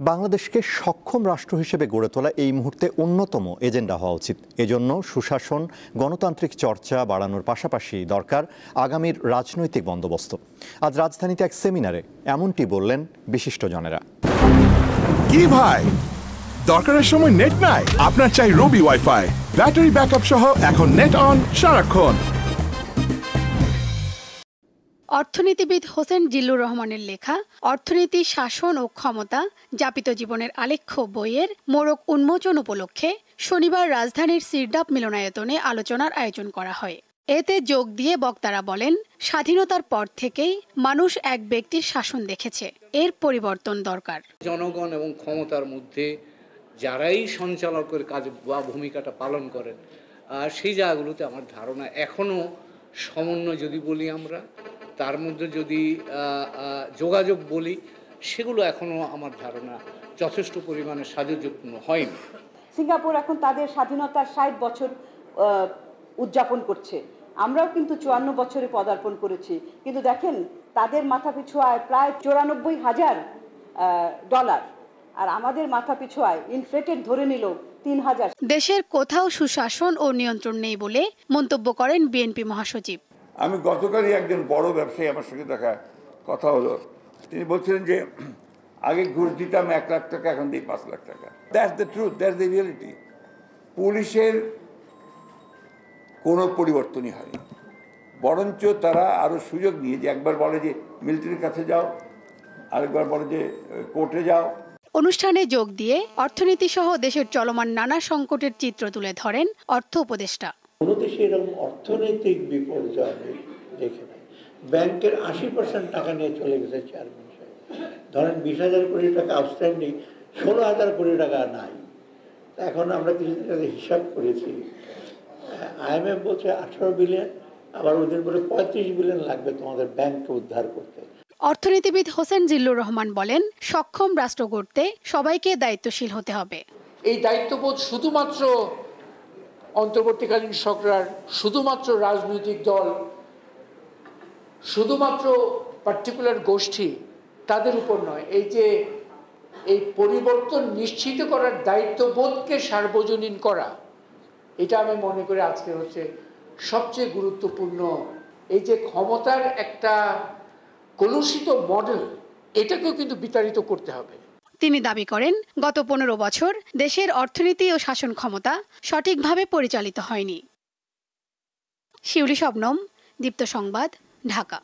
বাংলাদেশকে সক্ষম রাষ্ট্র হিসেবে গড়ে তোলা এই মুহূর্তে অন্যতম এজেন্ডা হওয়া উচিত। এজন্য সুশাসন, গণতান্ত্রিক চর্চা বাড়ানোর পাশাপাশি দরকার আগামীর রাজনৈতিক বন্দোবস্ত। আজ রাজধানীতে এক সেমিনারে এমনটি বললেন বিশিষ্টজনেরা। কি ভাই, দরকারের সময় নেট নাই? আপনার চাই রবি ওয়াইফাই, ব্যাটারি ব্যাকআপ সহ এখন নেট অন সারাক্ষণ। অর্থনীতিবিদ হোসেন জিল্লুর রহমানের লেখা অর্থনীতি, শাসন ও ক্ষমতা যাপিত জীবনের আলেখ্য বইয়ের মোড়ক উন্মোচন উপলক্ষে শনিবার রাজধানীর সিরডাপ মিলনায়তনে আলোচনার আয়োজন করা হয়। এতে যোগ দিয়ে বক্তারা বলেন, স্বাধীনতার পর থেকেই মানুষ এক ব্যক্তির শাসন দেখেছে, এর পরিবর্তন দরকার। জনগণ এবং ক্ষমতার মধ্যে যারাই সঞ্চালকের কাজ বা ভূমিকাটা পালন করেন, সেই জায়গাগুলোতে আমার ধারণা এখনও সমন্বয় যদি বলি আমরা, তার মধ্যে যদি যোগাযোগ বলি, সেগুলো এখনও আমার ধারণা যথেষ্ট পরিমাণে সাযুজ্যপূর্ণ হয়নি। সিঙ্গাপুর এখন তাদের স্বাধীনতার ৬০ বছর উদযাপন করছে, আমরাও কিন্তু ৫৪ বছরে পদার্পণ করেছি, কিন্তু দেখেন তাদের মাথাপিছু আয় প্রায় ৯৪,০০০ ডলার, আর আমাদের মাথাপিছু আয় ইনফ্লেটেড ধরে নিল ৩,০০০। দেশের কোথাও সুশাসন ও নিয়ন্ত্রণ নেই বলে মন্তব্য করেন বিএনপি মহাসচিব। আমি গতকালই একজন বড় ব্যবসায়ী আমার সঙ্গে দেখা কথা হলো, তিনি বলছিলেন যে আগে ঘুষ দিতাম ১ লাখ টাকা, এখন দিই ৫ লাখ টাকা। That's the truth, that's the reality. পুলিশের কোনো পরিবর্তনই হয়নি, বরঞ্চ তারা আরও সুযোগ নিয়ে, যে একবার বলে যে মিলিটারির কাছে যাও, আরেকবার বলে যে কোর্টে যাও। অনুষ্ঠানে যোগ দিয়ে অর্থনীতি সহ দেশের চলমান নানা সংকটের চিত্র তুলে ধরেন অর্থ উপদেষ্টা। কোনো দেশে এরকম অর্থনৈতিক বিপর্যয় আমি দেখে নাই। ব্যাংকের ৮০% টাকা নিয়ে চলে গেছে চেয়ারম্যান সাহেব। ধরেন ২০,০০০ কোটি টাকা আউটস্ট্যান্ডিং, ১৬,০০০ কোটি টাকা নাই। এখন আমরা কিছুদিন আগে হিসাব করেছি, IMF বলছে ১৮ বিলিয়ন, আবার ওদের বলে ৩৫ বিলিয়ন লাগবে তোমাদের ব্যাংককে উদ্ধার করতে। অর্থনীতিবিদ হোসেন জিল্লুর রহমান বলেন, সক্ষম রাষ্ট্র গড়তে সবাইকে দায়িত্বশীল হতে হবে। এই দায়িত্ববোধ শুধুমাত্র অন্তর্বর্তীকালীন সরকার, শুধুমাত্র রাজনৈতিক দল, শুধুমাত্র পার্টিকুলার গোষ্ঠী তাদের উপর নয়, এই পরিবর্তন নিশ্চিত করার দায়িত্ববোধকে সার্বজনীন করা, এটা আমি মনে করি আজকে হচ্ছে সবচেয়ে গুরুত্বপূর্ণ। এই যে ক্ষমতার একটা কলুষিত মডেল, এটাকেও কিন্তু বিতাড়িত করতে হবে। তিনি দাবি করেন, গত ১৫ বছর দেশের অর্থনীতি ও শাসন ক্ষমতা সঠিকভাবে পরিচালিত হয়নি। শিউলি শবনম, দীপ্ত সংবাদ, ঢাকা।